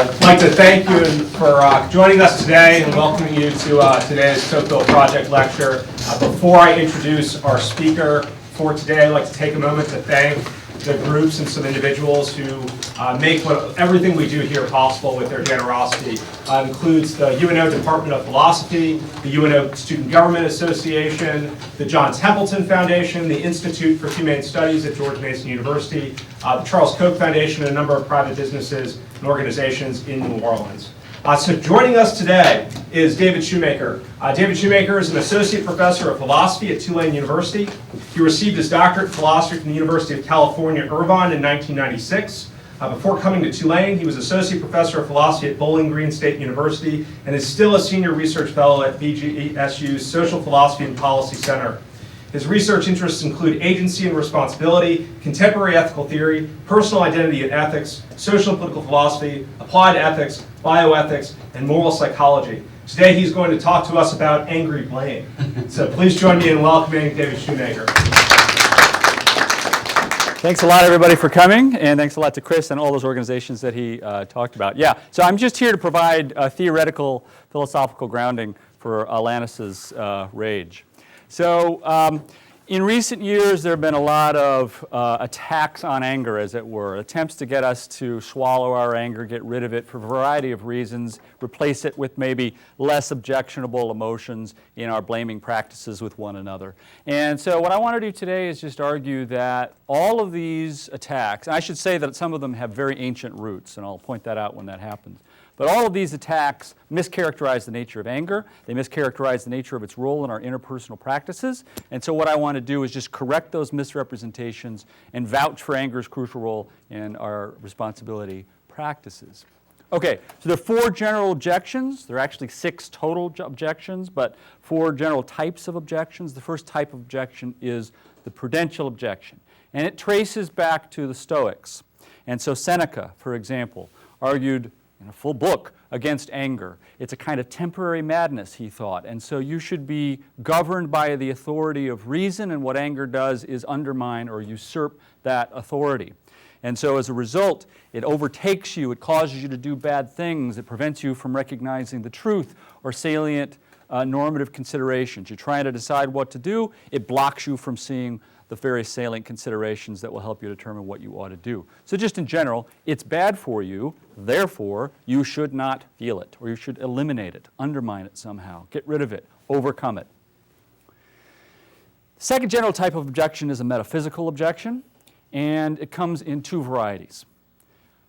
I'd like to thank you for joining us today and welcoming you to today's Tocqueville Project lecture. Before I introduce our speaker for today, I'd like to take a moment to thank the groups and some individuals who make everything we do here possible with their generosity. Includes the UNO Department of Philosophy, the UNO Student Government Association, the John Templeton Foundation, the Institute for Humane Studies at George Mason University, the Charles Koch Foundation, and a number of private businesses and organizations in New Orleans. So joining us today is David Shoemaker. David Shoemaker is an associate professor of philosophy at Tulane University. He received his doctorate in philosophy from the University of California, Irvine in 1996. Before coming to Tulane, he was associate professor of philosophy at Bowling Green State University and is still a senior research fellow at BGSU's Social Philosophy and Policy Center. His research interests include agency and responsibility, contemporary ethical theory, personal identity and ethics, social and political philosophy, applied ethics, bioethics, and moral psychology. Today he's going to talk to us about angry blame. So please join me in welcoming David Shoemaker. Thanks a lot, everybody, for coming, and thanks a lot to Chris and all those organizations that he talked about. Yeah, so I'm just here to provide a theoretical, philosophical grounding for Alanis's rage. So in recent years, there have been a lot of attacks on anger, as it were, attempts to get us to swallow our anger, get rid of it for a variety of reasons, replace it with maybe less objectionable emotions in our blaming practices with one another. And so what I want to do today is just argue that all of these attacks, and I should say that some of them have very ancient roots, and I'll point that out when that happens. But all of these attacks mischaracterize the nature of anger. They mischaracterize the nature of its role in our interpersonal practices. And so what I want to do is just correct those misrepresentations and vouch for anger's crucial role in our responsibility practices. Okay, so there are four general objections. There are actually six total objections, but four general types of objections. The first type of objection is the prudential objection. And it traces back to the Stoics. And so Seneca, for example, argued in a full book against anger. It's a kind of temporary madness, he thought, and so you should be governed by the authority of reason, and what anger does is undermine or usurp that authority. And so as a result, it overtakes you, it causes you to do bad things, it prevents you from recognizing the truth or salient normative considerations. You're trying to decide what to do, it blocks you from seeing the various salient considerations that will help you determine what you ought to do. So just in general, it's bad for you, therefore you should not feel it, or you should eliminate it, undermine it somehow, get rid of it, overcome it. The second general type of objection is a metaphysical objection, and it comes in two varieties.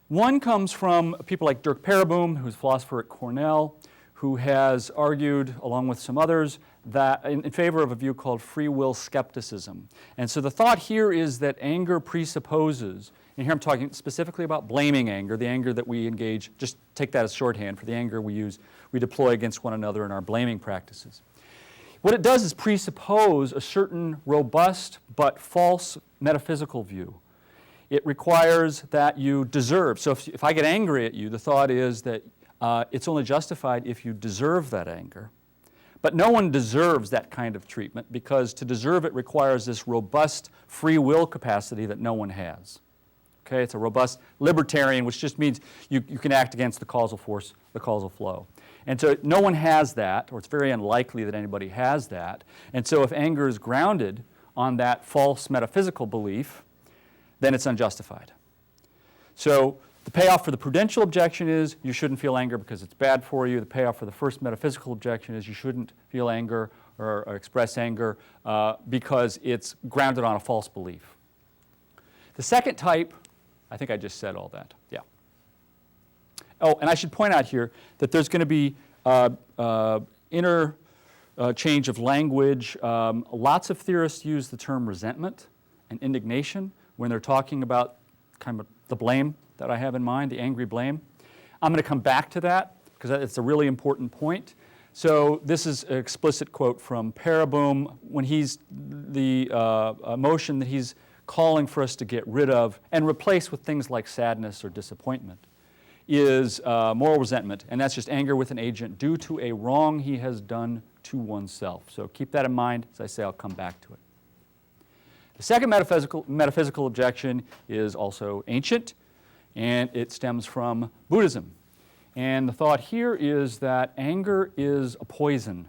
One comes from people like Dirk Pereboom, who's a philosopher at Cornell, who has argued, along with some others, that in favor of a view called free will skepticism. And so the thought here is that anger presupposes, and here I'm talking specifically about blaming anger, the anger that we engage, just take that as shorthand for the anger we deploy against one another in our blaming practices. What it does is presuppose a certain robust but false metaphysical view. It requires that you deserve. So if I get angry at you, the thought is that it's only justified if you deserve that anger. But no one deserves that kind of treatment because to deserve it requires this robust free will capacity that no one has. Okay, it's a robust libertarian, which just means you can act against the causal force, the causal flow. And so no one has that, or it's very unlikely that anybody has that. And so if anger is grounded on that false metaphysical belief, then it's unjustified. So the payoff for the prudential objection is you shouldn't feel anger because it's bad for you. The payoff for the first metaphysical objection is you shouldn't feel anger or express anger because it's grounded on a false belief. The second type, I think I just said all that, yeah. Oh, and I should point out here that there's going to be interchange of language. Lots of theorists use the term resentment and indignation when they're talking about kind of the blame that I have in mind, the angry blame. I'm going to come back to that because it's a really important point. So this is an explicit quote from Pereboom when he's the emotion that he's calling for us to get rid of and replace with things like sadness or disappointment is moral resentment, and that's just anger with an agent due to a wrong he has done to oneself. So keep that in mind. As I say, I'll come back to it. The second metaphysical objection is also ancient, and it stems from Buddhism. And the thought here is that anger is a poison,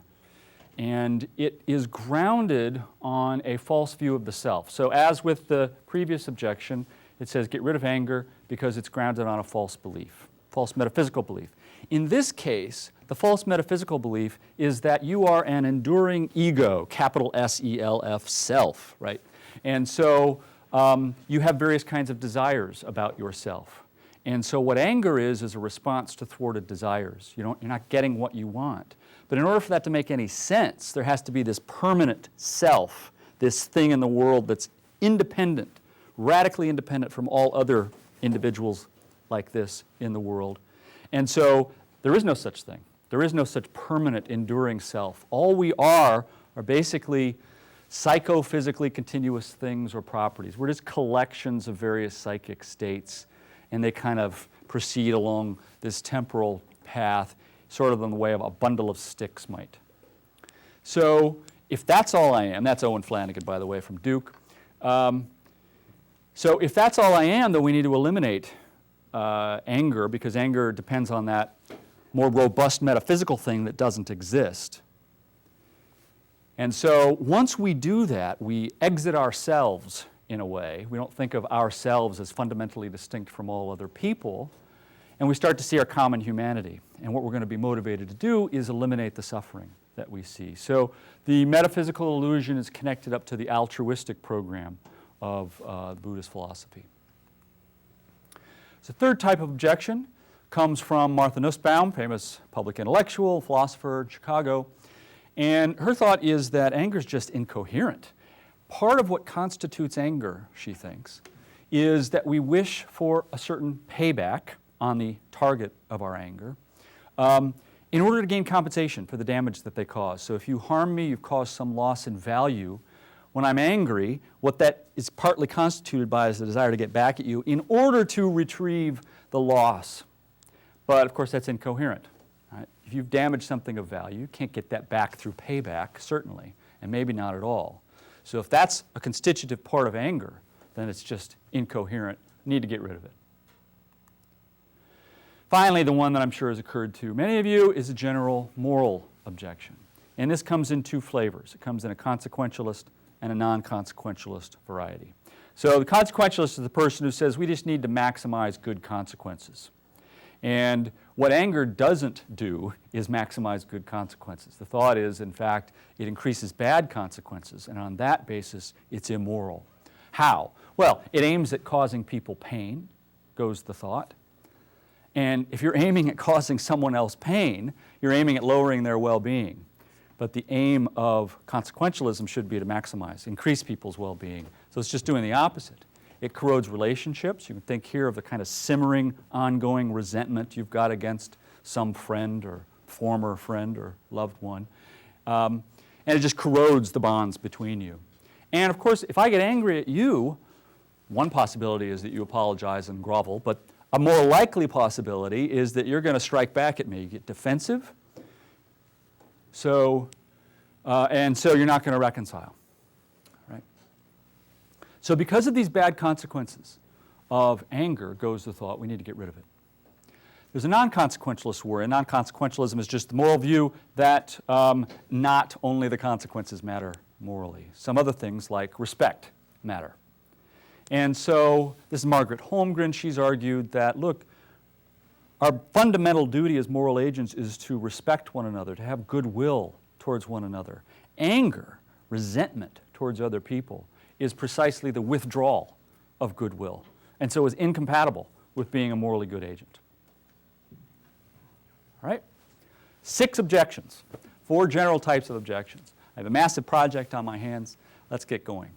and it is grounded on a false view of the self. So as with the previous objection, it says get rid of anger because it's grounded on a false belief, false metaphysical belief. In this case, the false metaphysical belief is that you are an enduring ego, capital S-E-L-F, self, right? And so you have various kinds of desires about yourself. And so what anger is a response to thwarted desires. You're not getting what you want. But in order for that to make any sense, there has to be this permanent self, this thing in the world that's independent, radically independent from all other individuals like this in the world. And so there is no such thing. There is no such permanent, enduring self. All we are basically psychophysically continuous things or properties. We're just collections of various psychic states, and they kind of proceed along this temporal path, sort of in the way of a bundle of sticks might. So if that's all I am, that's Owen Flanagan, by the way, from Duke. So if that's all I am, then we need to eliminate anger, because anger depends on that more robust metaphysical thing that doesn't exist. And so once we do that, we exit ourselves in a way. We don't think of ourselves as fundamentally distinct from all other people, and we start to see our common humanity. And what we're going to be motivated to do is eliminate the suffering that we see. So the metaphysical illusion is connected up to the altruistic program of Buddhist philosophy. So the third type of objection comes from Martha Nussbaum, famous public intellectual, philosopher in Chicago. And her thought is that anger is just incoherent. Part of what constitutes anger, she thinks, is that we wish for a certain payback on the target of our anger in order to gain compensation for the damage that they cause. So if you harm me, you've caused some loss in value. When I'm angry, what that is partly constituted by is the desire to get back at you in order to retrieve the loss. But of course, that's incoherent. Right? If you've damaged something of value, you can't get that back through payback, certainly, and maybe not at all. So if that's a constitutive part of anger, then it's just incoherent. You need to get rid of it. Finally, the one that I'm sure has occurred to many of you is a general moral objection. And this comes in two flavors. It comes in a consequentialist and a non-consequentialist variety. So the consequentialist is the person who says we just need to maximize good consequences. And what anger doesn't do is maximize good consequences. The thought is, in fact, it increases bad consequences, and on that basis, it's immoral. How? Well, it aims at causing people pain, goes the thought. And if you're aiming at causing someone else pain, you're aiming at lowering their well-being. But the aim of consequentialism should be to maximize, increase people's well-being. So it's just doing the opposite. It corrodes relationships. You can think here of the kind of simmering, ongoing resentment you've got against some friend or former friend or loved one. And it just corrodes the bonds between you. And of course, if I get angry at you, one possibility is that you apologize and grovel, but a more likely possibility is that you're going to strike back at me. You get defensive, and so you're not going to reconcile. Right? So because of these bad consequences of anger, goes the thought, we need to get rid of it. There's a non-consequentialist worry. Non-consequentialism is just the moral view that not only the consequences matter morally. Some other things like respect matter. And so this is Margaret Holmgren. She's argued that, look, our fundamental duty as moral agents is to respect one another, to have goodwill towards one another. Anger, resentment towards other people is precisely the withdrawal of goodwill, and so is incompatible with being a morally good agent. All right? 6 objections, 4 general types of objections. I have a massive project on my hands. Let's get going.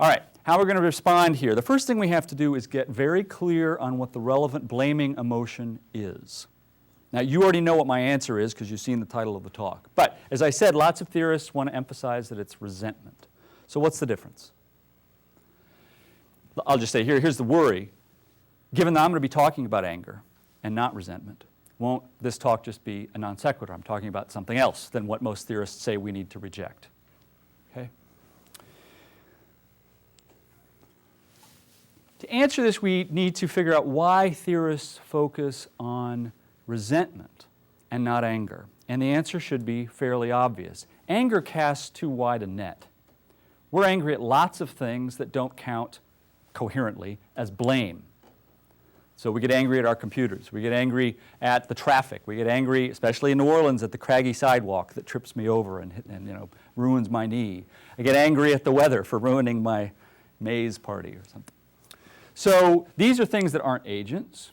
All right, how we're going to respond here. The first thing we have to do is get very clear on what the relevant blaming emotion is. Now, you already know what my answer is because you've seen the title of the talk. But as I said, lots of theorists want to emphasize that it's resentment. So what's the difference? I'll just say here's the worry. Given that I'm going to be talking about anger and not resentment, won't this talk just be a non sequitur? I'm talking about something else than what most theorists say we need to reject. Okay? To answer this, we need to figure out why theorists focus on resentment and not anger? And the answer should be fairly obvious. Anger casts too wide a net. We're angry at lots of things that don't count coherently as blame. So we get angry at our computers. We get angry at the traffic. We get angry, especially in New Orleans, at the craggy sidewalk that trips me over and ruins my knee. I get angry at the weather for ruining my maze party or something. So these are things that aren't agents.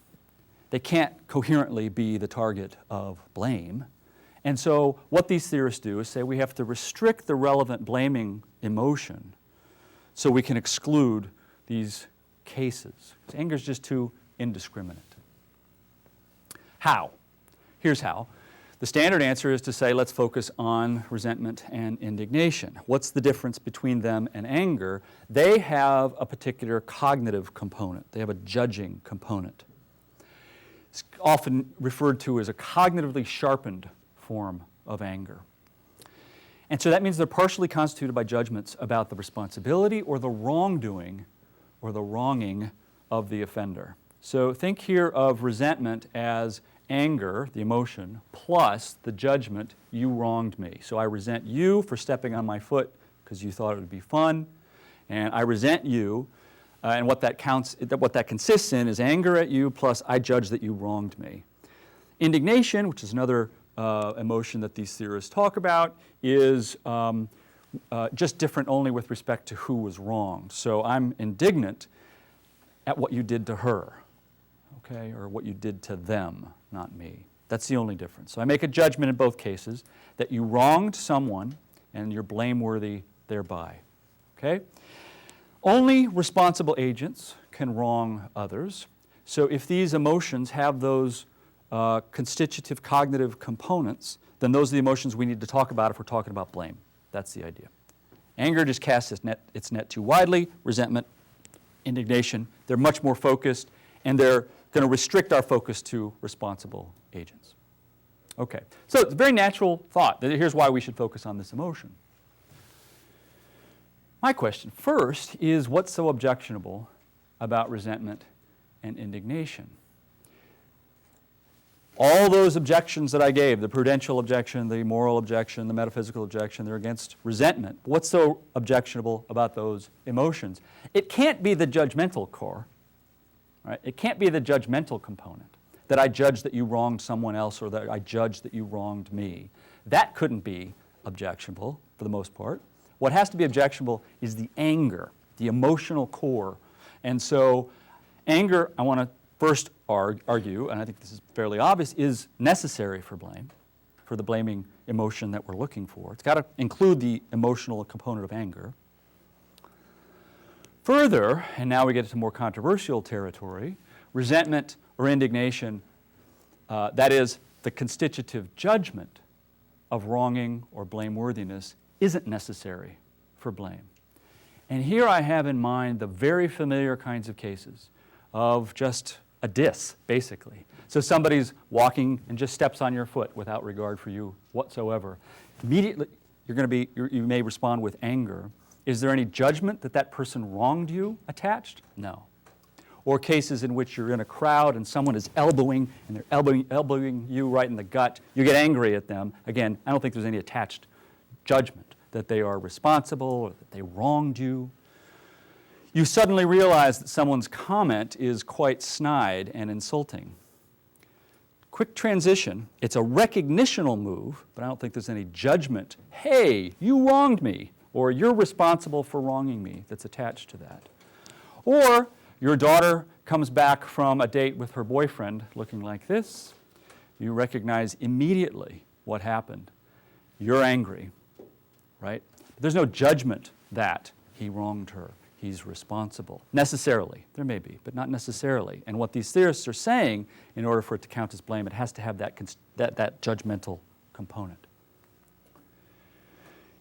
They can't coherently be the target of blame. And so what these theorists do is say we have to restrict the relevant blaming emotion so we can exclude these cases. Anger is just too indiscriminate. How? Here's how. The standard answer is to say let's focus on resentment and indignation. What's the difference between them and anger? They have a particular cognitive component. They have a judging component. It's often referred to as a cognitively sharpened form of anger. And so that means they're partially constituted by judgments about the responsibility or the wrongdoing or the wronging of the offender. So think here of resentment as anger, the emotion, plus the judgment, you wronged me. So I resent you for stepping on my foot because you thought it would be fun, and I resent you, and what that consists in is anger at you plus I judge that you wronged me. Indignation, which is another emotion that these theorists talk about, is just different only with respect to who was wronged. So I'm indignant at what you did to her, okay, or what you did to them, not me. That's the only difference. So I make a judgment in both cases that you wronged someone and you're blameworthy thereby, okay? Only responsible agents can wrong others. So if these emotions have those constitutive cognitive components, then those are the emotions we need to talk about if we're talking about blame. That's the idea. Anger just casts its net too widely. Resentment, indignation, they're much more focused, and they're going to restrict our focus to responsible agents. Okay, so it's a very natural thought that here's why we should focus on this emotion. My question first is what's so objectionable about resentment and indignation? All those objections that I gave, the prudential objection, the moral objection, the metaphysical objection, they're against resentment. What's so objectionable about those emotions? It can't be the judgmental core, right? It can't be the judgmental component, that I judge that you wronged someone else or that I judge that you wronged me. That couldn't be objectionable for the most part. What has to be objectionable is the anger, the emotional core. And so anger, I want to first argue, and I think this is fairly obvious, is necessary for blame, for the blaming emotion that we're looking for. It's got to include the emotional component of anger. Further, and now we get into more controversial territory, resentment or indignation, that is, the constitutive judgment of wronging or blameworthiness, isn't necessary for blame. And here I have in mind the very familiar kinds of cases of just a diss, basically. So somebody's walking and just steps on your foot without regard for you whatsoever. Immediately, you may respond with anger. Is there any judgment that that person wronged you attached? No. Or cases in which you're in a crowd and someone is elbowing and they're elbowing you right in the gut. You get angry at them. Again, I don't think there's any attached judgment that they are responsible or that they wronged you. You suddenly realize that someone's comment is quite snide and insulting. Quick transition. It's a recognitional move, but I don't think there's any judgment. Hey, you wronged me, or you're responsible for wronging me that's attached to that. Or your daughter comes back from a date with her boyfriend looking like this. You recognize immediately what happened. You're angry, right? But there's no judgment that he wronged her. He's responsible. Necessarily. There may be, but not necessarily. And what these theorists are saying, in order for it to count as blame, it has to have that judgmental component.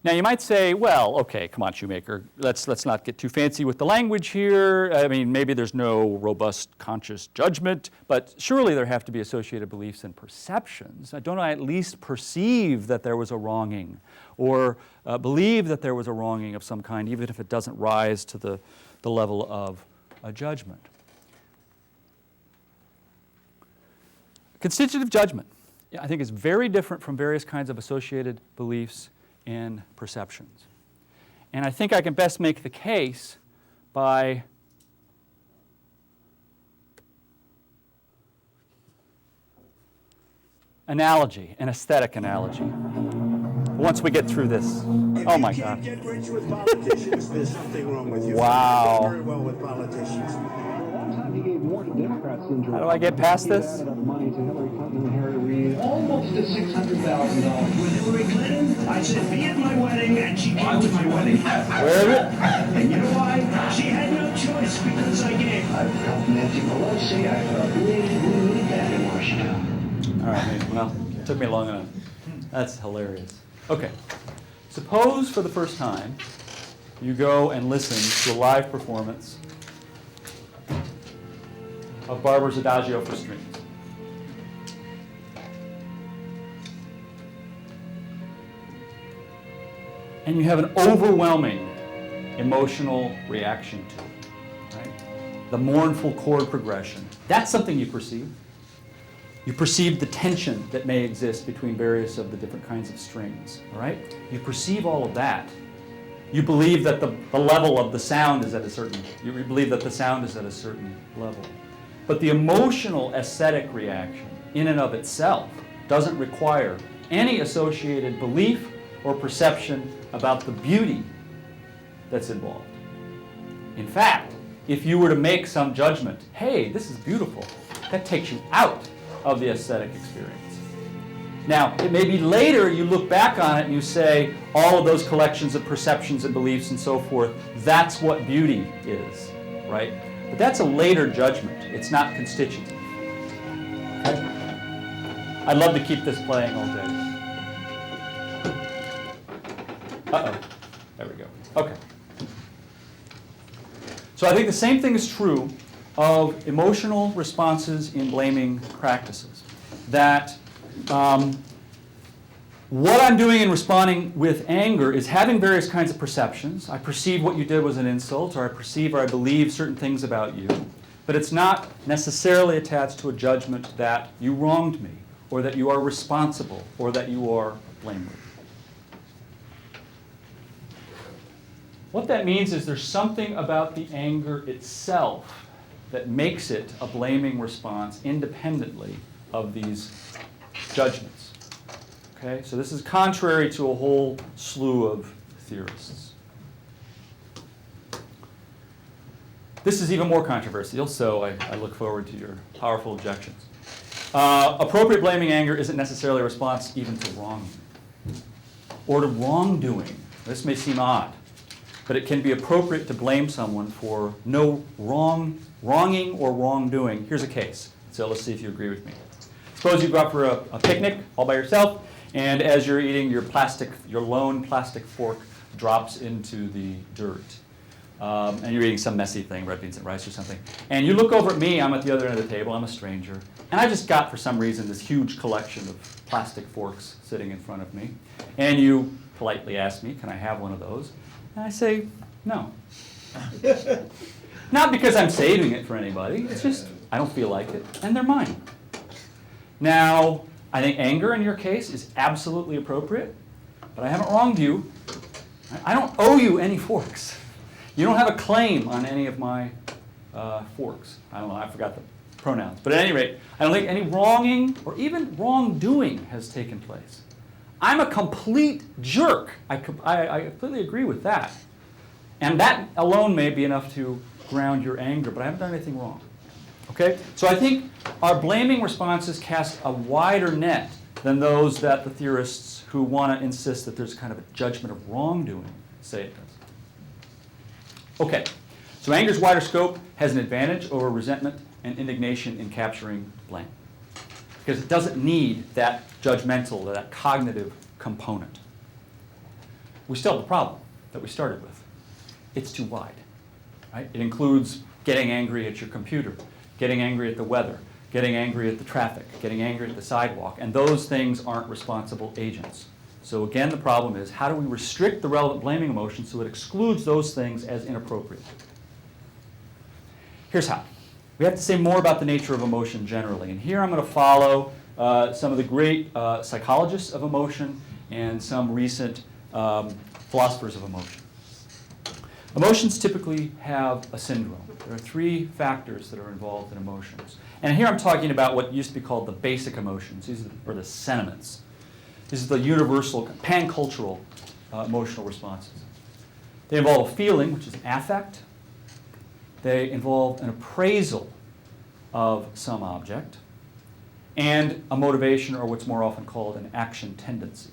Now you might say, well, okay, come on, Shoemaker, let's not get too fancy with the language here. I mean, maybe there's no robust conscious judgment, but surely there have to be associated beliefs and perceptions. Don't I at least perceive that there was a wronging, or believe that there was a wronging of some kind, even if it doesn't rise to the level of a judgment? Constitutive judgment, I think, is very different from various kinds of associated beliefs and perceptions. And I think I can best make the case by analogy, an aesthetic analogy. Once we get through this. Oh my God. If you can't get rich with politicians, there's something wrong with you. Wow. Very well with politicians. How do I get past this? Almost at $600,000. With Hillary Clinton, I said, be at my wedding, and she came to my wedding. Where is it? And you know why? She had no choice because I gave. I've helped Nancy Pelosi. I felt really, really bad in Washington. All right, well, it took me long enough. That's hilarious. Okay, suppose for the first time you go and listen to a live performance of Barber's Adagio for Strings. And you have an overwhelming emotional reaction to it, right? The mournful chord progression. That's something you perceive. You perceive the tension that may exist between various of the different kinds of strings, all right? You perceive all of that. You believe that the level of the sound is at a certain, you believe that the sound is at a certain level. But the emotional aesthetic reaction in and of itself doesn't require any associated belief or perception about the beauty that's involved. In fact, if you were to make some judgment, hey, this is beautiful, that takes you out of the aesthetic experience. Now, it may be later you look back on it and you say, all of those collections of perceptions and beliefs and so forth, that's what beauty is, right? But that's a later judgment. It's not constitutive. Okay? I'd love to keep this playing all day. Uh-oh. There we go. Okay. So I think the same thing is true of emotional responses in blaming practices. That what I'm doing in responding with anger is having various kinds of perceptions. I perceive what you did was an insult, or I perceive or I believe certain things about you. But it's not necessarily attached to a judgment that you wronged me, or that you are responsible, or that you are blameworthy. What that means is there's something about the anger itself that makes it a blaming response independently of these judgments. Okay, so this is contrary to a whole slew of theorists. This is even more controversial, so I look forward to your powerful objections. Appropriate blaming anger isn't necessarily a response even to wronging or to wrongdoing. This may seem odd, but it can be appropriate to blame someone for no wronging or wrongdoing. Here's a case, so let's see if you agree with me. Suppose you go out for a picnic all by yourself, and as you're eating, your lone plastic fork drops into the dirt. And you're eating some messy thing, red beans and rice or something. And you look over at me, I'm at the other end of the table, I'm a stranger. And I just got, for some reason, this huge collection of plastic forks sitting in front of me. And you politely ask me, can I have one of those? And I say, no. Not because I'm saving it for anybody, it's just, I don't feel like it, and they're mine. Now, I think anger in your case is absolutely appropriate, but I haven't wronged you. I don't owe you any forks. You don't have a claim on any of my forks. I don't know, I forgot the pronouns. But at any rate, I don't think any wronging or even wrongdoing has taken place. I'm a complete jerk. I completely agree with that. And that alone may be enough to ground your anger, but I haven't done anything wrong. Okay? So I think our blaming responses cast a wider net than those that the theorists who want to insist that there's kind of a judgment of wrongdoing say it does. Okay, so anger's wider scope has an advantage over resentment and indignation in capturing blame, because it doesn't need that judgmental, that cognitive component. We still have the problem that we started with. It's too wide. Right? It includes getting angry at your computer, getting angry at the weather, getting angry at the traffic, getting angry at the sidewalk, and those things aren't responsible agents. So again, the problem is, how do we restrict the relevant blaming emotion so it excludes those things as inappropriate? Here's how. we have to say more about the nature of emotion generally. And here I'm going to follow some of the great psychologists of emotion and some recent philosophers of emotion. Emotions typically have a syndrome. There are three factors that are involved in emotions. And here I'm talking about what used to be called the basic emotions, or the sentiments. This is the universal, pan-cultural emotional responses. They involve a feeling, which is affect. They involve an appraisal of some object, and a motivation, or what's more often called an action tendency.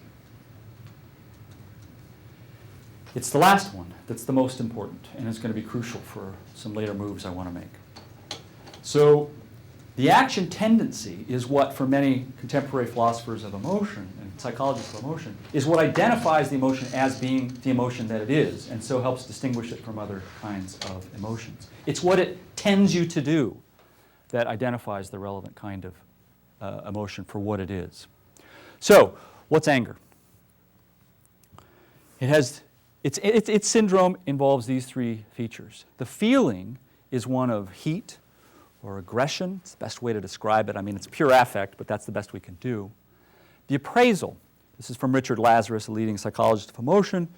It's the last one that's the most important, and it's going to be crucial for some later moves I want to make. So the action tendency is what, for many contemporary philosophers of emotion and psychologists of emotion, is what identifies the emotion as being the emotion that it is, and so helps distinguish it from other kinds of emotions. It's what it tends you to do that identifies the relevant kind of emotion for what it is. So, what's anger? Its syndrome involves these three features. The feeling is one of heat or aggression. It's the best way to describe it. I mean, it's pure affect, but that's the best we can do. The appraisal, this is from Richard Lazarus, a leading psychologist of emotion.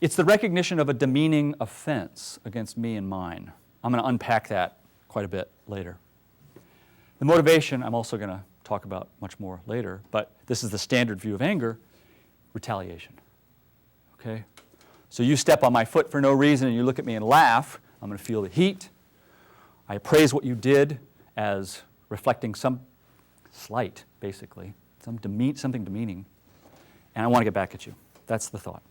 It's the recognition of a demeaning offense against me and mine. I'm going to unpack that quite a bit later. The motivation, I'm also going to talk about much more later, but this is the standard view of anger, retaliation. Okay? So you step on my foot for no reason and you look at me and laugh, I'm going to feel the heat. I appraise what you did as reflecting some slight, basically, something demeaning, and I want to get back at you. That's the thought.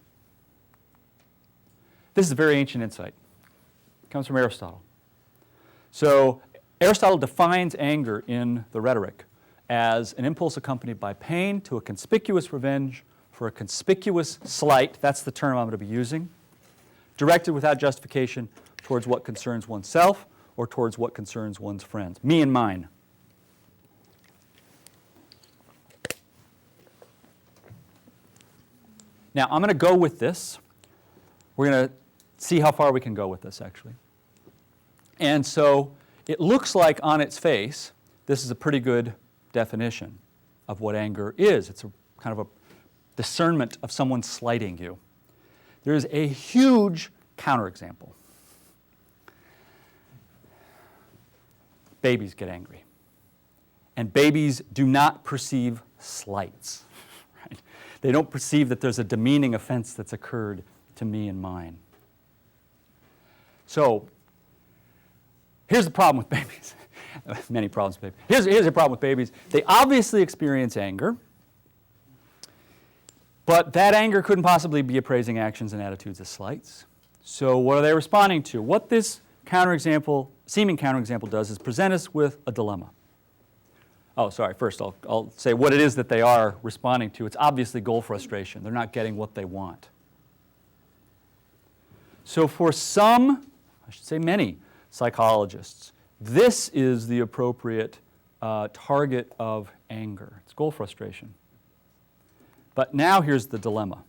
This is a very ancient insight. It comes from Aristotle. So Aristotle defines anger in the Rhetoric as an impulse accompanied by pain to a conspicuous revenge for a conspicuous slight, that's the term I'm going to be using, directed without justification towards what concerns oneself or towards what concerns one's friends. Me and mine. Now, I'm going to go with this. We're going to see how far we can go with this, actually. And so it looks like on its face, this is a pretty good definition of what anger is. It's a kind of a discernment of someone slighting you. There is a huge counterexample. Babies get angry. And babies do not perceive slights. Right? They don't perceive that there's a demeaning offense that's occurred to me and mine. So, here's the problem with babies. Many problems with babies. Here's a problem with babies. They obviously experience anger, but that anger couldn't possibly be appraising actions and attitudes as slights. So what are they responding to? What this seeming counterexample does is present us with a dilemma. Oh, sorry, first I'll say what it is that they are responding to. It's obviously goal frustration. They're not getting what they want. So for some, I should say many, psychologists, this is the appropriate target of anger. It's goal frustration. But now here's the dilemma.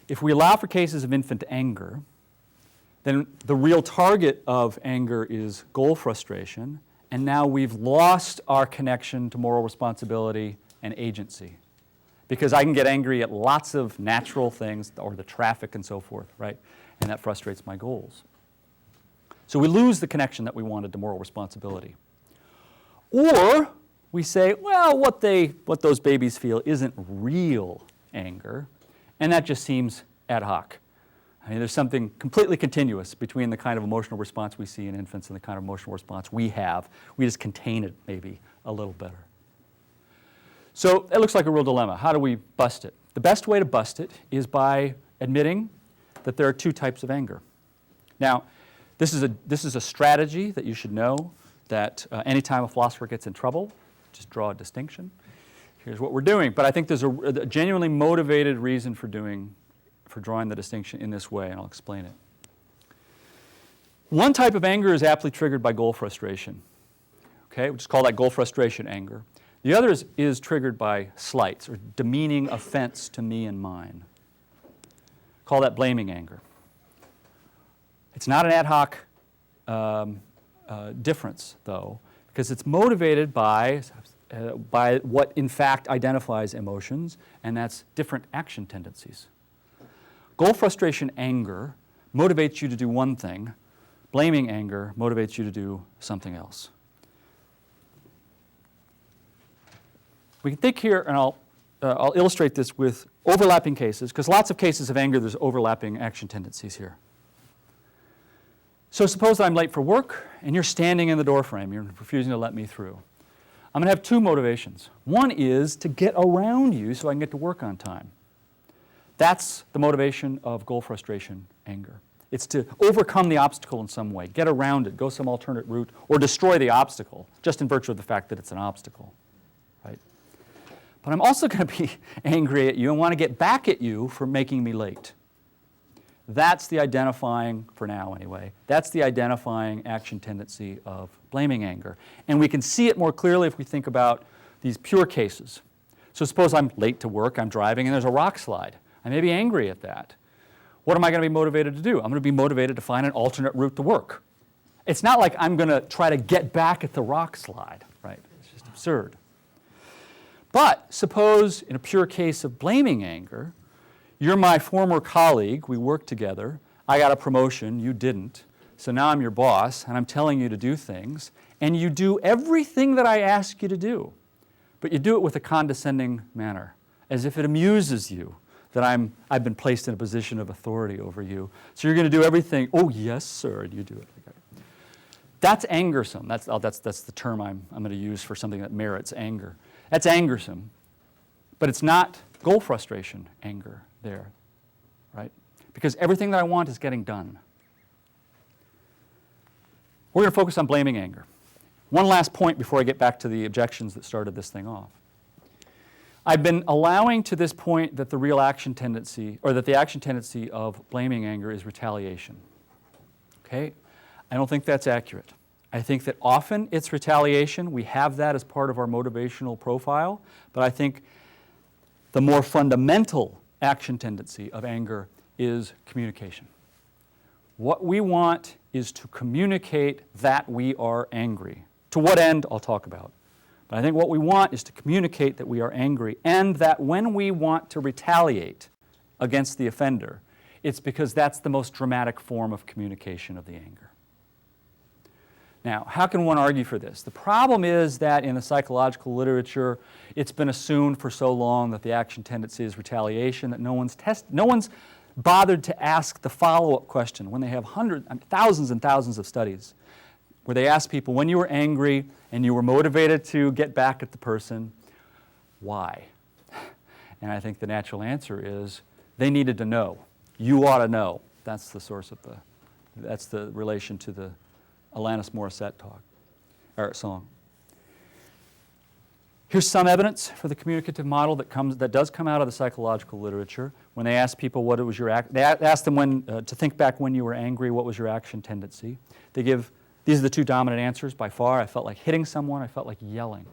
If we allow for cases of infant anger, then the real target of anger is goal frustration, and now we've lost our connection to moral responsibility and agency. Because I can get angry at lots of natural things, or the traffic and so forth, right? And that frustrates my goals. So we lose the connection that we wanted to moral responsibility. Or we say, well, what those babies feel isn't real anger, and that just seems ad hoc. I mean, there's something completely continuous between the kind of emotional response we see in infants and the kind of emotional response we have. We just contain it maybe a little better. So it looks like a real dilemma. How do we bust it? The best way to bust it is by admitting that there are two types of anger. Now, this is a strategy that you should know, that anytime a philosopher gets in trouble, just draw a distinction. Here's what we're doing. But I think there's a genuinely motivated reason for drawing the distinction in this way, and I'll explain it. One type of anger is aptly triggered by goal frustration. Okay, we'll just call that goal frustration anger. The other is triggered by slights, or demeaning offense to me and mine. Call that blaming anger. It's not an ad hoc difference, though, because it's motivated by what in fact identifies emotions, and that's different action tendencies. Goal frustration anger motivates you to do one thing. Blaming anger motivates you to do something else. We can think here, and I'll illustrate this with overlapping cases, because lots of cases of anger, there's overlapping action tendencies here. So suppose that I'm late for work, and you're standing in the doorframe. You're refusing to let me through. I'm going to have two motivations. One is to get around you so I can get to work on time. That's the motivation of goal frustration anger. It's to overcome the obstacle in some way, get around it, go some alternate route, or destroy the obstacle, just in virtue of the fact that it's an obstacle, right? But I'm also going to be angry at you and want to get back at you for making me late. That's the identifying, for now anyway, that's the identifying action tendency of blaming anger. And we can see it more clearly if we think about these pure cases. So suppose I'm late to work, I'm driving, and there's a rock slide. I may be angry at that. What am I going to be motivated to do? I'm going to be motivated to find an alternate route to work. It's not like I'm going to try to get back at the rock slide, right? It's just absurd. But suppose in a pure case of blaming anger, you're my former colleague, we worked together, I got a promotion, you didn't, so now I'm your boss and I'm telling you to do things, and you do everything that I ask you to do, but you do it with a condescending manner, as if it amuses you that I've been placed in a position of authority over you. So you're going to do everything, oh yes sir, and you do it. That's angersome. That's the term I'm going to use for something that merits anger. That's angersome, but it's not goal frustration anger there, right? Because everything that I want is getting done. We're going to focus on blaming anger. One last point before I get back to the objections that started this thing off. I've been allowing to this point that the real action tendency, or that the action tendency of blaming anger is retaliation. Okay? I don't think that's accurate. I think that often it's retaliation. We have that as part of our motivational profile, but I think the more fundamental action tendency of anger is communication. What we want is to communicate that we are angry. To what end, I'll talk about. But I think what we want is to communicate that we are angry, and that when we want to retaliate against the offender, it's because that's the most dramatic form of communication of the anger. Now, how can one argue for this? The problem is that in the psychological literature, it's been assumed for so long that the action tendency is retaliation that no one's bothered to ask the follow-up question when they have thousands and thousands of studies where they ask people, when you were angry and you were motivated to get back at the person, why? And I think the natural answer is they needed to know. You ought to know. That's the source of that's the relation to the Alanis Morissette song. Here's some evidence for the communicative model that does come out of the psychological literature. When they ask people what it was they ask them to think back when you were angry, what was your action tendency. These are the two dominant answers by far. I felt like hitting someone, I felt like yelling.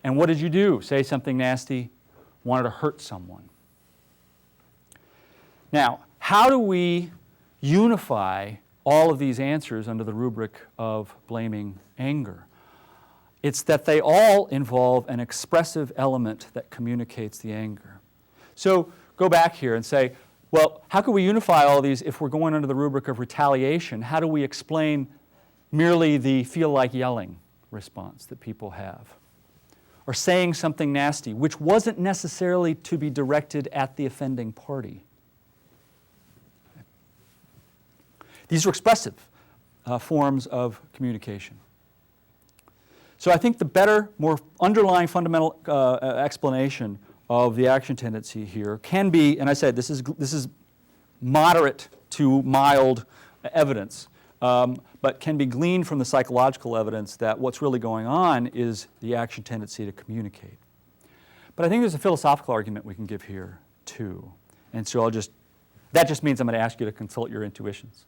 And what did you do? Say something nasty, wanted to hurt someone. Now, how do we unify all of these answers under the rubric of blaming anger? It's that they all involve an expressive element that communicates the anger. So go back here and say, well, how can we unify all these if we're going under the rubric of retaliation? How do we explain merely the feel like yelling response that people have? Or saying something nasty, which wasn't necessarily to be directed at the offending party. These are expressive forms of communication. So I think the better, more underlying fundamental explanation of the action tendency here can be, and I said this is moderate to mild evidence, but can be gleaned from the psychological evidence that what's really going on is the action tendency to communicate. But I think there's a philosophical argument we can give here too. And so that just means I'm going to ask you to consult your intuitions.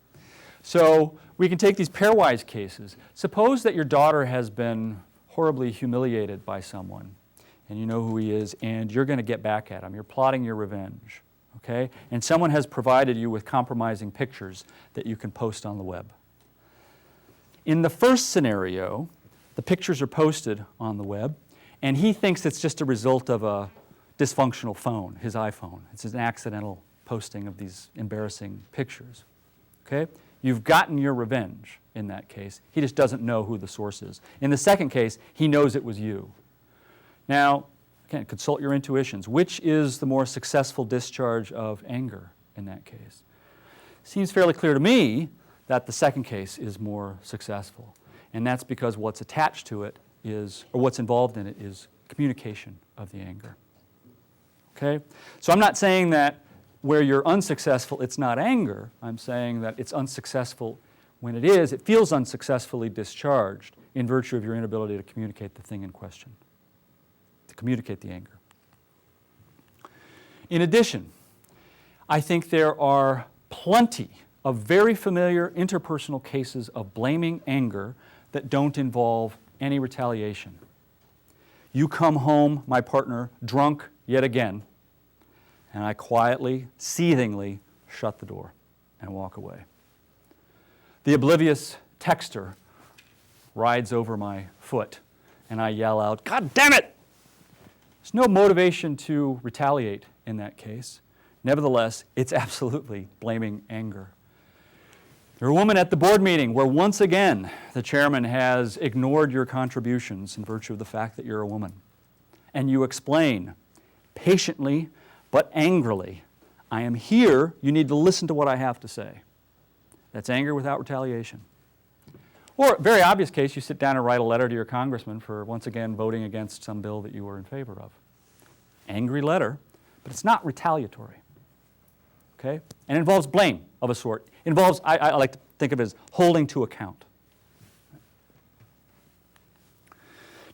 So we can take these pairwise cases. Suppose that your daughter has been horribly humiliated by someone, and you know who he is, and you're going to get back at him. You're plotting your revenge, okay? And someone has provided you with compromising pictures that you can post on the web. In the first scenario, the pictures are posted on the web, and he thinks it's just a result of a dysfunctional phone, his iPhone. It's an accidental posting of these embarrassing pictures. Okay? You've gotten your revenge in that case. He just doesn't know who the source is. In the second case, he knows it was you. Now, again, consult your intuitions. Which is the more successful discharge of anger in that case? Seems fairly clear to me that the second case is more successful. And that's because what's attached to it is, or what's involved in it is communication of the anger. Okay? So I'm not saying that where you're unsuccessful, it's not anger. I'm saying that it's unsuccessful when it is. It feels unsuccessfully discharged in virtue of your inability to communicate the thing in question, to communicate the anger. In addition, I think there are plenty of very familiar interpersonal cases of blaming anger that don't involve any retaliation. You come home, my partner, drunk yet again, and I quietly, seethingly shut the door and walk away. The oblivious texter rides over my foot, and I yell out, "God damn it!" There's no motivation to retaliate in that case. Nevertheless, it's absolutely blaming anger. You're a woman at the board meeting where once again the chairman has ignored your contributions in virtue of the fact that you're a woman. And you explain patiently but angrily, "I am here, you need to listen to what I have to say." That's anger without retaliation. Or, very obvious case, you sit down and write a letter to your congressman for once again voting against some bill that you were in favor of. Angry letter, but it's not retaliatory. Okay? And it involves blame of a sort. It involves, I like to think of it as holding to account.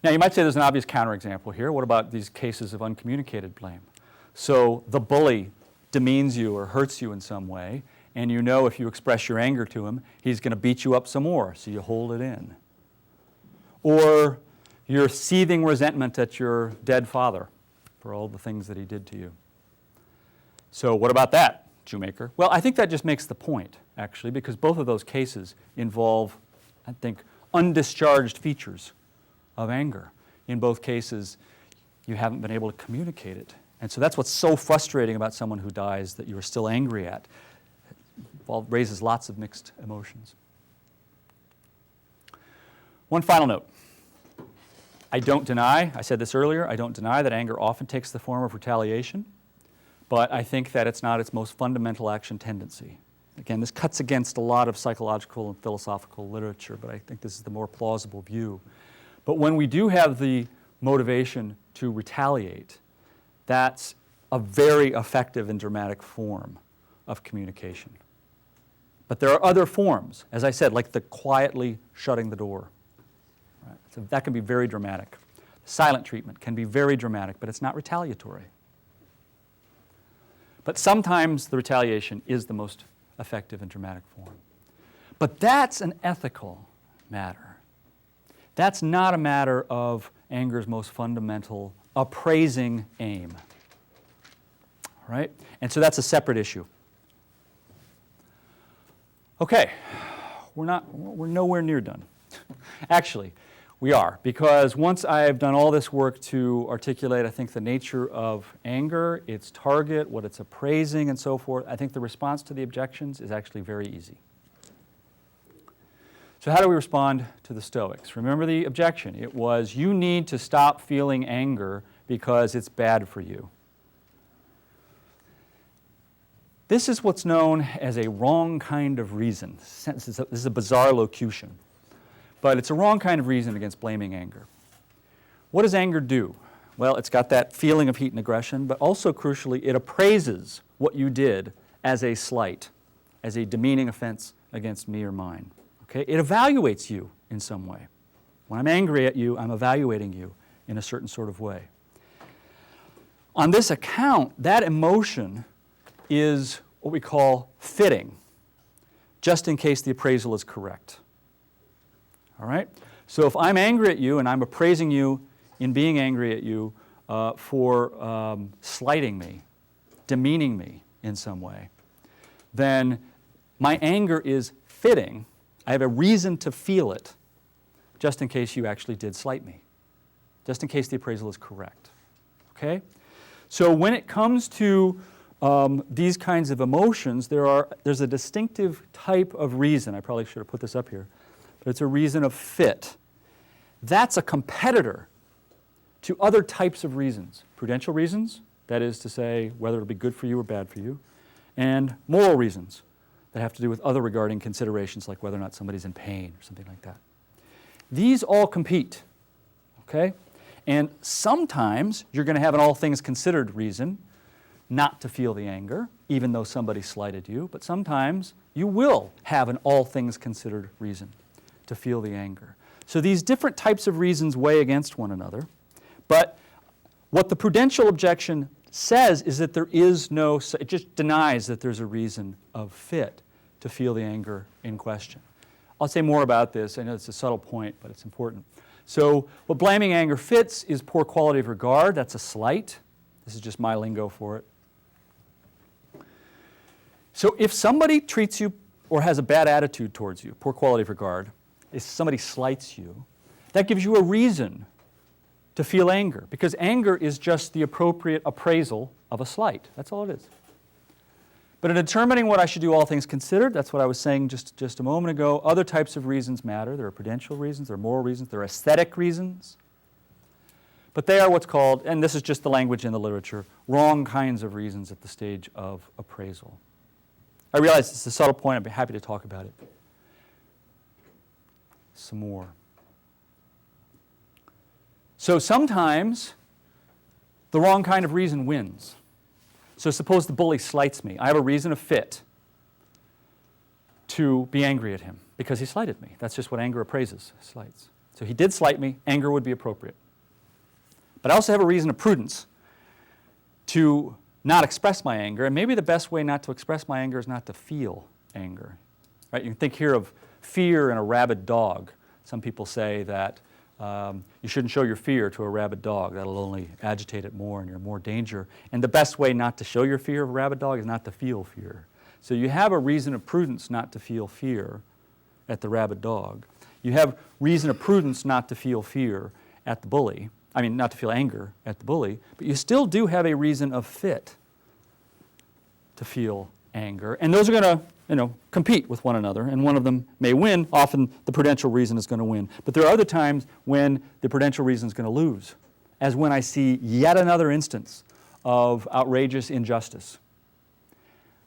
Now, you might say there's an obvious counterexample here. What about these cases of uncommunicated blame? So the bully demeans you or hurts you in some way, and you know if you express your anger to him, he's going to beat you up some more, so you hold it in. Or your seething resentment at your dead father for all the things that he did to you. So what about that, Shoemaker? Well, I think that just makes the point, actually, because both of those cases involve, I think, undischarged features of anger. In both cases, you haven't been able to communicate it. And so that's what's so frustrating about someone who dies that you're still angry at. It raises lots of mixed emotions. One final note. I don't deny, I said this earlier, I don't deny that anger often takes the form of retaliation, but I think that it's not its most fundamental action tendency. Again, this cuts against a lot of psychological and philosophical literature, but I think this is the more plausible view. But when we do have the motivation to retaliate, that's a very effective and dramatic form of communication. But there are other forms, as I said, like the quietly shutting the door. Right? So that can be very dramatic. Silent treatment can be very dramatic, but it's not retaliatory. But sometimes the retaliation is the most effective and dramatic form. But that's an ethical matter. That's not a matter of anger's most fundamental appraising aim. All right? And so that's a separate issue. Okay, we're nowhere near done. Actually, we are, because once I've done all this work to articulate, I think, the nature of anger, its target, what it's appraising, and so forth, I think the response to the objections is actually very easy. So how do we respond to the Stoics? Remember the objection. It was, you need to stop feeling anger because it's bad for you. This is what's known as a wrong kind of reason. This is a bizarre locution, but it's a wrong kind of reason against blaming anger. What does anger do? Well, it's got that feeling of heat and aggression, but also crucially, it appraises what you did as a slight, as a demeaning offense against me or mine. Okay? It evaluates you in some way. When I'm angry at you, I'm evaluating you in a certain sort of way. On this account, that emotion is what we call fitting, just in case the appraisal is correct. All right? So if I'm angry at you and I'm appraising you in being angry at you for slighting me, demeaning me in some way, then my anger is fitting. I have a reason to feel it, just in case you actually did slight me, just in case the appraisal is correct. Okay? So when it comes to these kinds of emotions, there's a distinctive type of reason. I probably should have put this up here, but it's a reason of fit. That's a competitor to other types of reasons. Prudential reasons, that is to say whether it'll be good for you or bad for you, and moral reasons that have to do with other regarding considerations like whether or not somebody's in pain or something like that. These all compete, okay? And sometimes you're going to have an all things considered reason not to feel the anger, even though somebody slighted you, but sometimes you will have an all things considered reason to feel the anger. So these different types of reasons weigh against one another, but what the prudential objection says is that there is no, it just denies that there's a reason of fit to feel the anger in question. I'll say more about this. I know it's a subtle point, but it's important. So what blaming anger fits is poor quality of regard. That's a slight. This is just my lingo for it. So if somebody treats you or has a bad attitude towards you, poor quality of regard, if somebody slights you, that gives you a reason to feel anger, because anger is just the appropriate appraisal of a slight. That's all it is. But in determining what I should do, all things considered, that's what I was saying just a moment ago, other types of reasons matter. There are prudential reasons, there are moral reasons, there are aesthetic reasons. But they are what's called, and this is just the language in the literature, wrong kinds of reasons at the stage of appraisal. I realize it's a subtle point. I'd be happy to talk about it some more. So sometimes the wrong kind of reason wins. So suppose the bully slights me. I have a reason of fit to be angry at him because he slighted me. That's just what anger appraises, slights. So he did slight me, anger would be appropriate. But I also have a reason of prudence to not express my anger, and maybe the best way not to express my anger is not to feel anger. Right? You can think here of fear in a rabid dog. Some people say that you shouldn't show your fear to a rabid dog. That'll only agitate it more and you're in more danger. And the best way not to show your fear of a rabid dog is not to feel fear. So you have a reason of prudence not to feel fear at the rabid dog. You have reason of prudence not to feel fear at the bully. I mean, not to feel anger at the bully, but you still do have a reason of fit to feel anger. And those are going to compete with one another, and one of them may win. Often the prudential reason is going to win. But there are other times when the prudential reason is going to lose, as when I see yet another instance of outrageous injustice.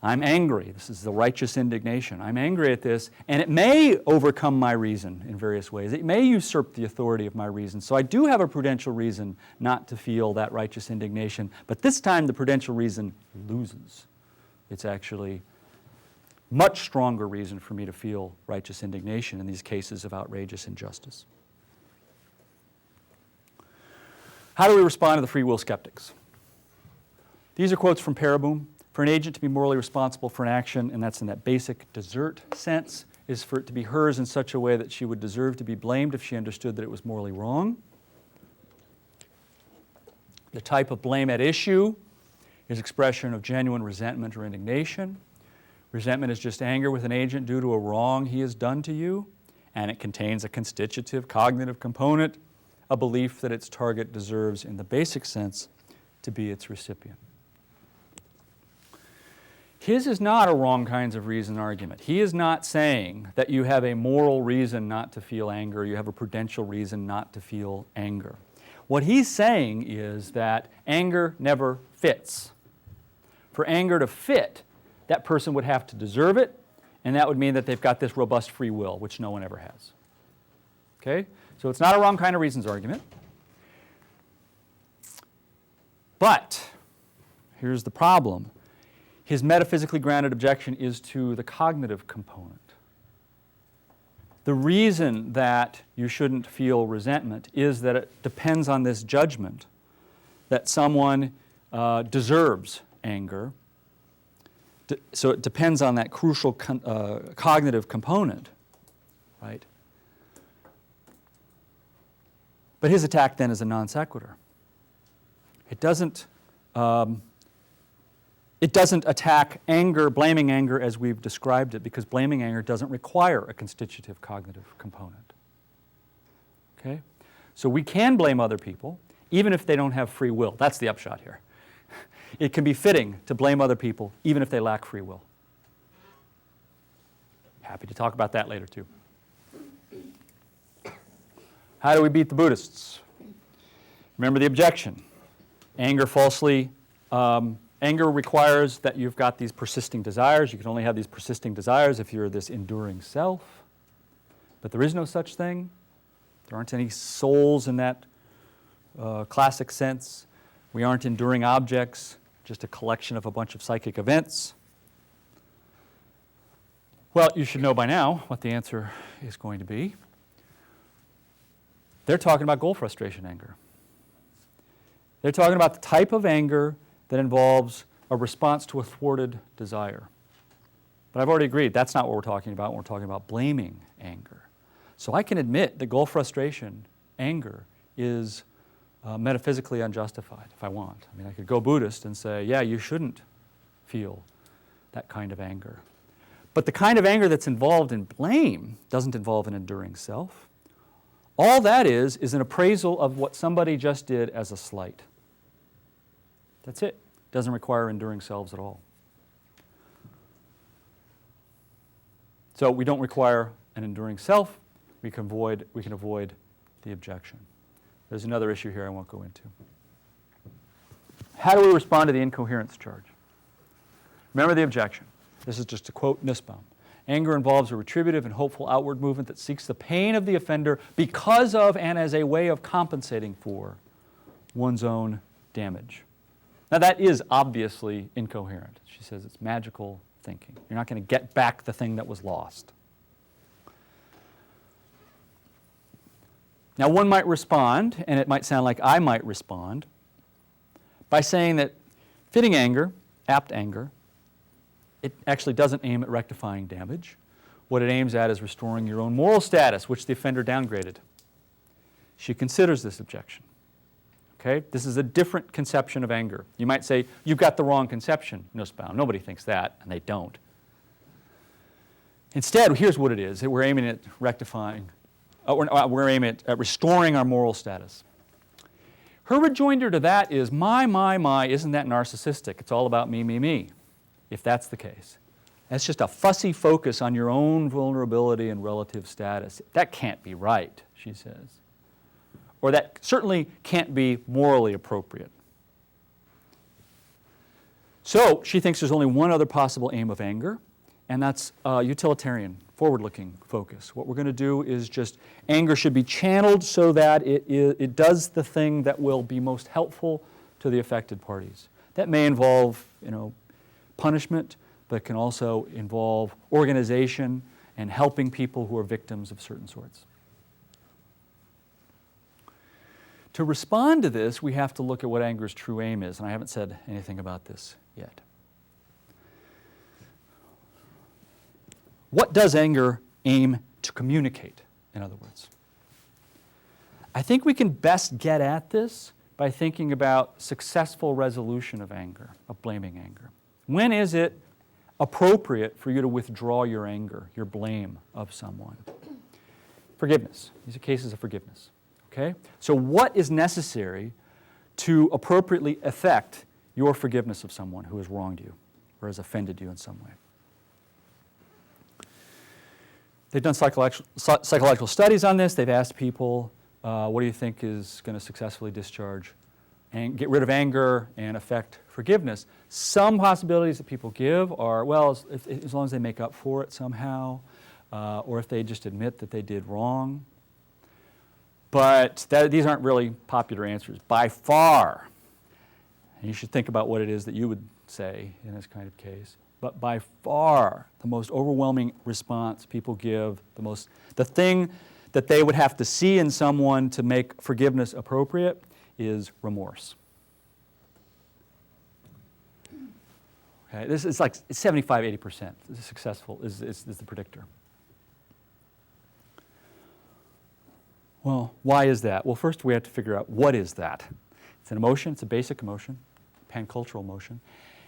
I'm angry. This is the righteous indignation. I'm angry at this, and it may overcome my reason in various ways. It may usurp the authority of my reason. So I do have a prudential reason not to feel that righteous indignation, but this time the prudential reason loses. It's actually much stronger reason for me to feel righteous indignation in these cases of outrageous injustice. How do we respond to the free will skeptics? These are quotes from Paraboom. For an agent to be morally responsible for an action, and that's in that basic desert sense, is for it to be hers in such a way that she would deserve to be blamed if she understood that it was morally wrong. The type of blame at issue is expression of genuine resentment or indignation. Resentment is just anger with an agent due to a wrong he has done to you, and it contains a constitutive cognitive component, a belief that its target deserves, in the basic sense, to be its recipient. His is not a wrong kinds of reason argument. He is not saying that you have a moral reason not to feel anger, you have a prudential reason not to feel anger. What he's saying is that anger never fits. For anger to fit, that person would have to deserve it, and that would mean that they've got this robust free will, which no one ever has. Okay? So it's not a wrong kind of reasons argument. But here's the problem. His metaphysically grounded objection is to the cognitive component. The reason that you shouldn't feel resentment is that it depends on this judgment that someone deserves anger. So it depends on that crucial cognitive component, right? But his attack then is a non sequitur. It doesn't It doesn't attack anger, blaming anger as we've described it, because blaming anger doesn't require a constitutive cognitive component. Okay? So we can blame other people, even if they don't have free will. That's the upshot here. It can be fitting to blame other people, even if they lack free will. Happy to talk about that later, too. How do we beat the Buddhists? Remember the objection. Anger requires that you've got these persisting desires. You can only have these persisting desires if you're this enduring self. But there is no such thing. There aren't any souls in that classic sense. We aren't enduring objects, just a collection of a bunch of psychic events. Well, you should know by now what the answer is going to be. They're talking about goal frustration anger. They're talking about the type of anger that involves a response to a thwarted desire. But I've already agreed, that's not what we're talking about when we're talking about blaming anger. So I can admit that goal frustration anger is metaphysically unjustified if I want. I mean, I could go Buddhist and say, yeah, you shouldn't feel that kind of anger. But the kind of anger that's involved in blame doesn't involve an enduring self. All that is an appraisal of what somebody just did as a slight. That's it. Doesn't require enduring selves at all. So we don't require an enduring self. We can avoid the objection. There's another issue here I won't go into. How do we respond to the incoherence charge? Remember the objection. This is just to quote Nussbaum. Anger involves a retributive and hopeful outward movement that seeks the pain of the offender because of and as a way of compensating for one's own damage. Now that is obviously incoherent. She says it's magical thinking. You're not going to get back the thing that was lost. Now one might respond, and it might sound like I might respond, by saying that fitting anger, apt anger, it actually doesn't aim at rectifying damage. What it aims at is restoring your own moral status, which the offender downgraded. She considers this objection. Okay? This is a different conception of anger. You might say, you've got the wrong conception, Nussbaum. Nobody thinks that, and they don't. Instead, here's what it is. We're aiming at rectifying, we're aiming at restoring our moral status. Her rejoinder to that is, my, isn't that narcissistic? It's all about me, me. If that's the case. That's just a fussy focus on your own vulnerability and relative status. That can't be right, she says. Or that certainly can't be morally appropriate. So she thinks there's only one other possible aim of anger, and that's utilitarian, forward-looking focus. What we're going to do is just, anger should be channeled so that it does the thing that will be most helpful to the affected parties. That may involve, punishment, but can also involve organization and helping people who are victims of certain sorts. To respond to this, we have to look at what anger's true aim is, and I haven't said anything about this yet. What does anger aim to communicate, in other words? I think we can best get at this by thinking about successful resolution of anger, of blaming anger. When is it appropriate for you to withdraw your anger, your blame of someone? Forgiveness. These are cases of forgiveness. Okay? So what is necessary to appropriately effect your forgiveness of someone who has wronged you or has offended you in some way? They've done psychological studies on this. They've asked people, what do you think is going to successfully discharge and get rid of anger and affect forgiveness? Some possibilities that people give are, well, as long as they make up for it somehow, or if they just admit that they did wrong. But these aren't really popular answers by far. And you should think about what it is that you would say in this kind of case. But by far, the most overwhelming response people give, the thing that they would have to see in someone to make forgiveness appropriate is remorse. Okay, this is like 75-80%. Successful is the predictor. Well, why is that? Well, first we have to figure out what is that. It's an emotion. It's a basic emotion, pancultural emotion.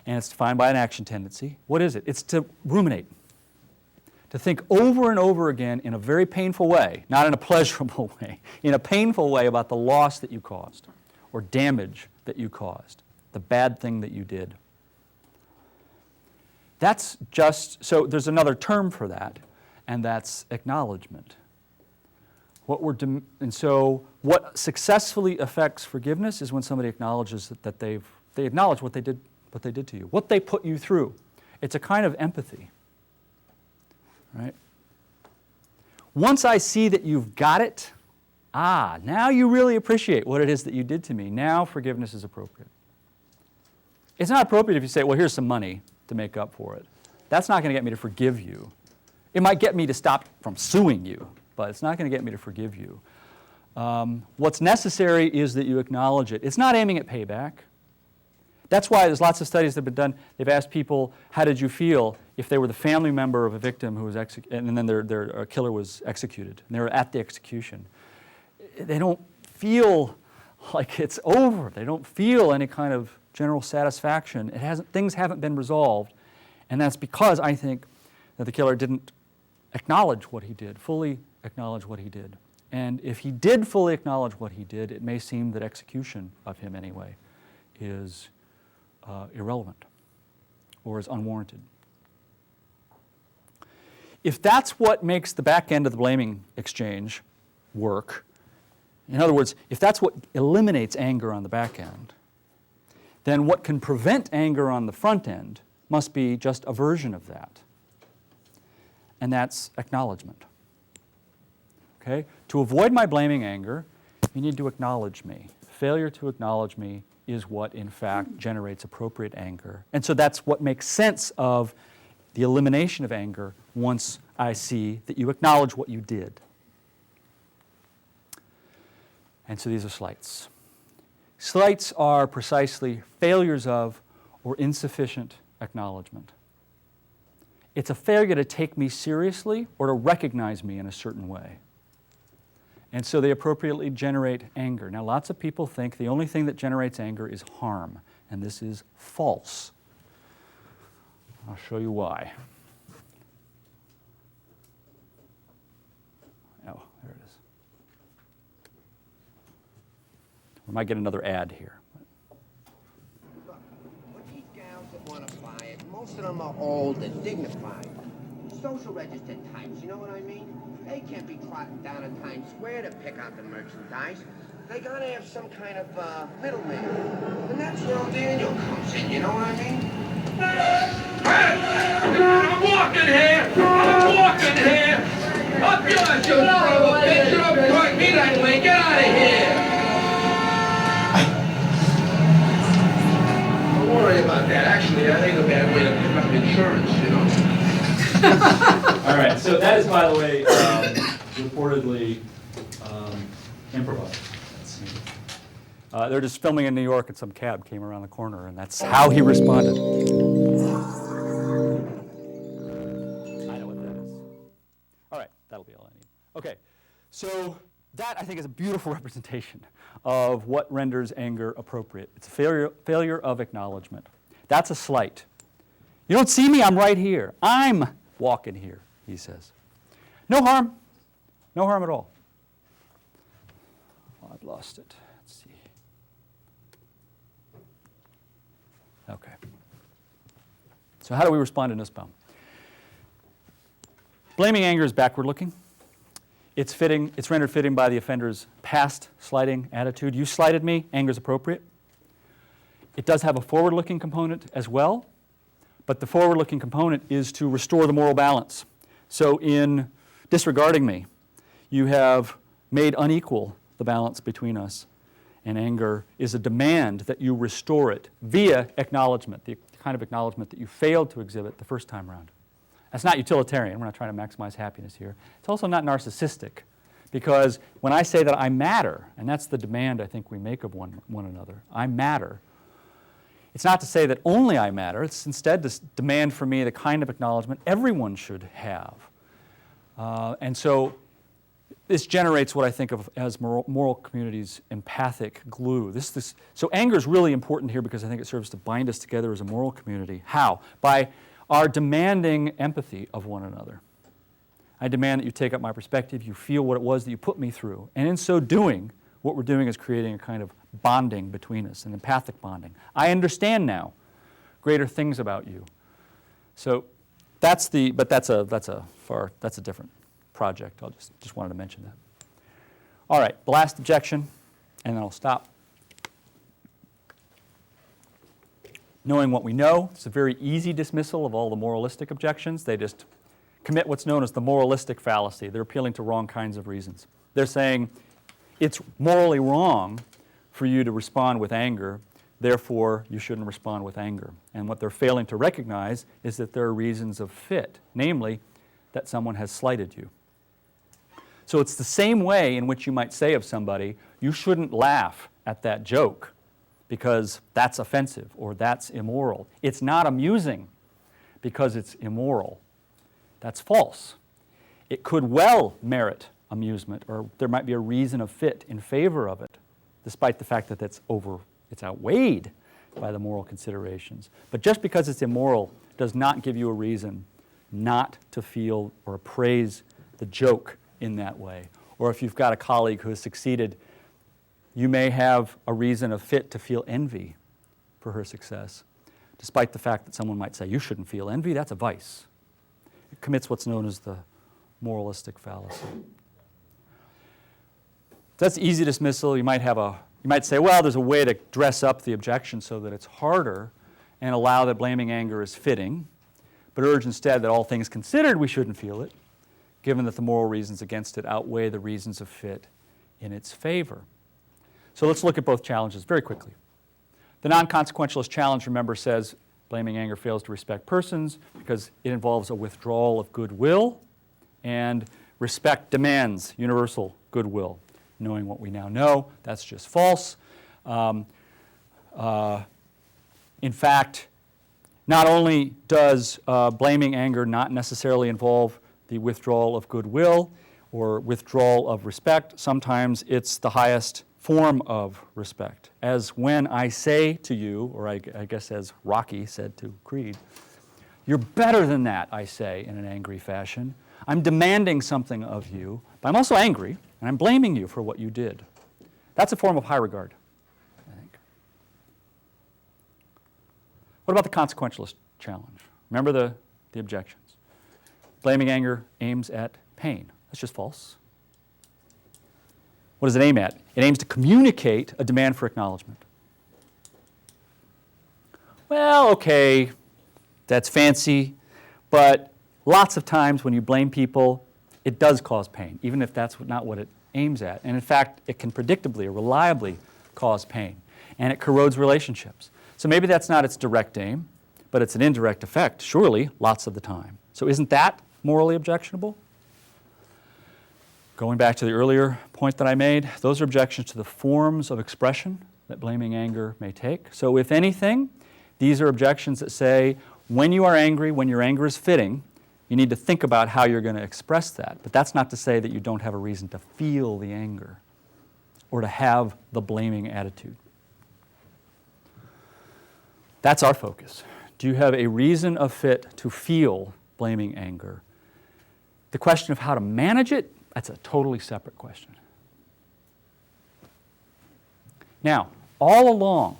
and it's defined by an action tendency. What is it? It's to ruminate, to think over and over again in a very painful way, not in a pleasurable way, in a painful way about the loss that you caused or damage that you caused, the bad thing that you did. That's just, so there's another term for that, and that's acknowledgement. And so what successfully affects forgiveness is when somebody acknowledges that they acknowledge what they did to you, what they put you through. It's a kind of empathy, right? Once I see that you've got it, now you really appreciate what it is that you did to me. Now forgiveness is appropriate. It's not appropriate if you say, well, here's some money to make up for it. That's not going to get me to forgive you. It might get me to stop from suing you, but it's not going to get me to forgive you. What's necessary is that you acknowledge it. It's not aiming at payback. That's why there's lots of studies that have been done. They've asked people, how did you feel if they were the family member of a victim who was executed, and then their killer was executed, and they were at the execution. They don't feel like it's over. They don't feel any kind of general satisfaction. Things haven't been resolved, and that's because I think that the killer didn't acknowledge what he did, fully acknowledge what he did. And if he did fully acknowledge what he did, it may seem that execution of him anyway is irrelevant or is unwarranted. If that's what makes the back end of the blaming exchange work, in other words, if that's what eliminates anger on the back end, then what can prevent anger on the front end must be just a version of that. And that's acknowledgement. Okay? To avoid my blaming anger, you need to acknowledge me. Failure to acknowledge me is what, in fact, generates appropriate anger. And so that's what makes sense of the elimination of anger once I see that you acknowledge what you did. And so these are slights. Slights are precisely failures of or insufficient acknowledgement. It's a failure to take me seriously or to recognize me in a certain way. And so they appropriately generate anger. Now, lots of people think the only thing that generates anger is harm, and this is false. I'll show you why. Oh, there it is. We might get another ad here. Look, what these gals that want to buy it, most of them are old and dignified. Social register types, you know what I mean? They can't be trotting down in Times Square to pick out the merchandise. They gotta have some kind of middleman. And that's where old Daniel comes in, you know what I mean? I'm walking here! Up yours, you son of a bitch! You don't talk me that way! Get out of here! Don't worry about that. Actually, that ain't a bad way to pick up insurance, you know? All right, so that is, by the way, reportedly improvised. They're just filming in New York, and some cab came around the corner, and that's how he responded. I know what that is. All right, that'll be all I need. Okay, so that, I think, is a beautiful representation of what renders anger appropriate. It's a failure of acknowledgement. That's a slight. You don't see me, I'm right here. I'm walking here, he says. No harm at all. Oh, I've lost it. Let's see. Okay. So how do we respond to Nussbaum? Blaming anger is backward looking. It's rendered fitting by the offender's past slighting attitude. You slighted me, anger is appropriate. It does have a forward-looking component as well, but the forward-looking component is to restore the moral balance. So in disregarding me, you have made unequal the balance between us, and anger is a demand that you restore it via acknowledgement, the kind of acknowledgement that you failed to exhibit the first time around. That's not utilitarian. We're not trying to maximize happiness here. It's also not narcissistic, because when I say that I matter, and that's the demand I think we make of one another, I matter, it's not to say that only I matter. It's instead to demand for me the kind of acknowledgement everyone should have. And so this generates what I think of as moral community's empathic glue. So anger is really important here because I think it serves to bind us together as a moral community. How? By our demanding empathy of one another. I demand that you take up my perspective, you feel what it was that you put me through. And in so doing, what we're doing is creating a kind of bonding between us, an empathic bonding. I understand now greater things about you. So that's a different project. I just wanted to mention that. All right, the last objection, and then I'll stop. Knowing what we know, it's a very easy dismissal of all the moralistic objections. They just commit what's known as the moralistic fallacy. They're appealing to wrong kinds of reasons. They're saying it's morally wrong for you to respond with anger, therefore you shouldn't respond with anger. And what they're failing to recognize is that there are reasons of fit, namely that someone has slighted you. So it's the same way in which you might say of somebody, you shouldn't laugh at that joke because that's offensive or that's immoral. It's not amusing because it's immoral. That's false. It could well merit amusement, or there might be a reason of fit in favor of it, despite the fact that it's outweighed by the moral considerations. But just because it's immoral does not give you a reason not to feel or praise the joke in that way. Or if you've got a colleague who has succeeded, you may have a reason of fit to feel envy for her success, despite the fact that someone might say, you shouldn't feel envy, that's a vice. It commits what's known as the moralistic fallacy. That's easy dismissal. You might say, well, there's a way to dress up the objection so that it's harder and allow that blaming anger is fitting, but urge instead that all things considered, we shouldn't feel it, given that the moral reasons against it outweigh the reasons of fit in its favor. So let's look at both challenges very quickly. The non-consequentialist challenge, remember, says blaming anger fails to respect persons because it involves a withdrawal of goodwill, and respect demands universal goodwill. Knowing what we now know, that's just false. In fact, not only does blaming anger not necessarily involve the withdrawal of goodwill or withdrawal of respect, sometimes it's the highest form of respect. As when I say to you, or I guess as Rocky said to Creed, you're better than that, I say in an angry fashion. I'm demanding something of you, but I'm also angry, and I'm blaming you for what you did. That's a form of high regard, I think. What about the consequentialist challenge? Remember the objections. Blaming anger aims at pain. That's just false. What does it aim at? It aims to communicate a demand for acknowledgement. Well, okay, that's fancy, but lots of times when you blame people, it does cause pain, even if that's not what it aims at. And in fact, it can predictably or reliably cause pain, and it corrodes relationships. So maybe that's not its direct aim, but it's an indirect effect, surely, lots of the time. So isn't that morally objectionable? Going back to the earlier point that I made, those are objections to the forms of expression that blaming anger may take. So if anything, these are objections that say, when you are angry, when your anger is fitting, you need to think about how you're going to express that. But that's not to say that you don't have a reason to feel the anger or to have the blaming attitude. That's our focus. Do you have a reason of fit to feel blaming anger? The question of how to manage it, that's a totally separate question. Now, all along,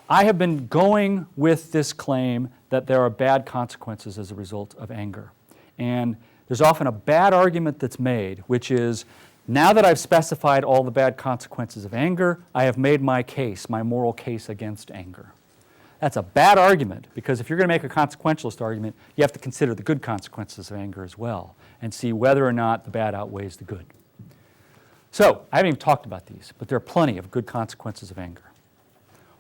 I have been going with this claim that there are bad consequences as a result of anger. And there's often a bad argument that's made, which is, now that I've specified all the bad consequences of anger, I have made my case, my moral case against anger. That's a bad argument, because if you're going to make a consequentialist argument, you have to consider the good consequences of anger as well, and see whether or not the bad outweighs the good. So, I haven't even talked about these, but there are plenty of good consequences of anger.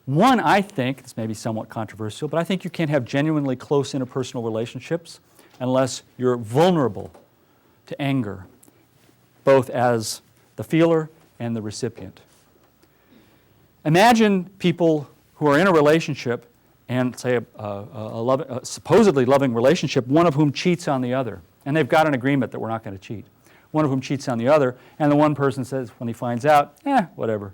One, I think, this may be somewhat controversial, but I think you can't have genuinely close interpersonal relationships unless you're vulnerable to anger, both as the feeler and the recipient. Imagine people who are in a relationship and, say, a supposedly loving relationship, one of whom cheats on the other, and they've got an agreement that we're not going to cheat. one of whom cheats on the other, and the one person says when he finds out, whatever.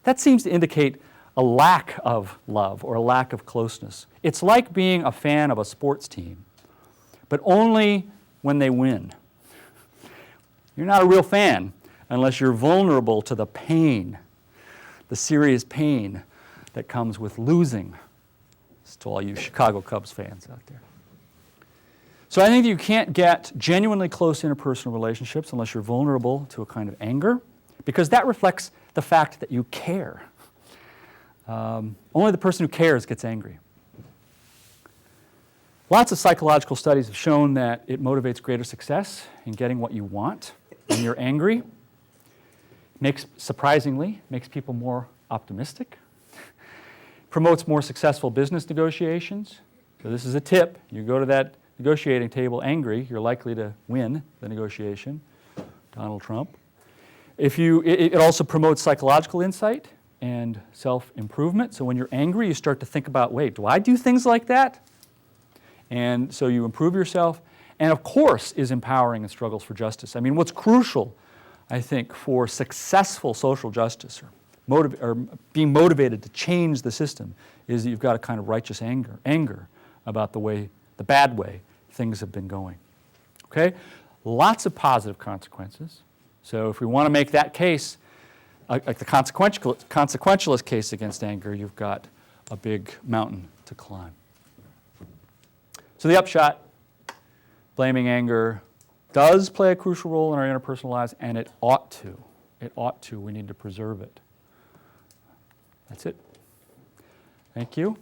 That seems to indicate a lack of love or a lack of closeness. It's like being a fan of a sports team, but only when they win. You're not a real fan unless you're vulnerable to the pain, the serious pain that comes with losing. It's to all you Chicago Cubs fans out there. So I think that you can't get genuinely close interpersonal relationships unless you're vulnerable to a kind of anger, because that reflects the fact that you care. Only the person who cares gets angry. Lots of psychological studies have shown that it motivates greater success in getting what you want when you're angry. Surprisingly, makes people more optimistic. Promotes more successful business negotiations. So this is a tip. You go to that negotiating table angry, you're likely to win the negotiation. Donald Trump. It also promotes psychological insight and self-improvement. So when you're angry, you start to think about, wait, do I do things like that? And so you improve yourself. And of course is empowering in struggles for justice. I mean, what's crucial, I think, for successful social justice or being motivated to change the system is that you've got a kind of righteous anger about the bad way things have been going. Okay? Lots of positive consequences. So if we want to make that case, like the consequentialist case against anger, you've got a big mountain to climb. So the upshot, blaming anger does play a crucial role in our interpersonal lives, and it ought to. It ought to. We need to preserve it. That's it. Thank you.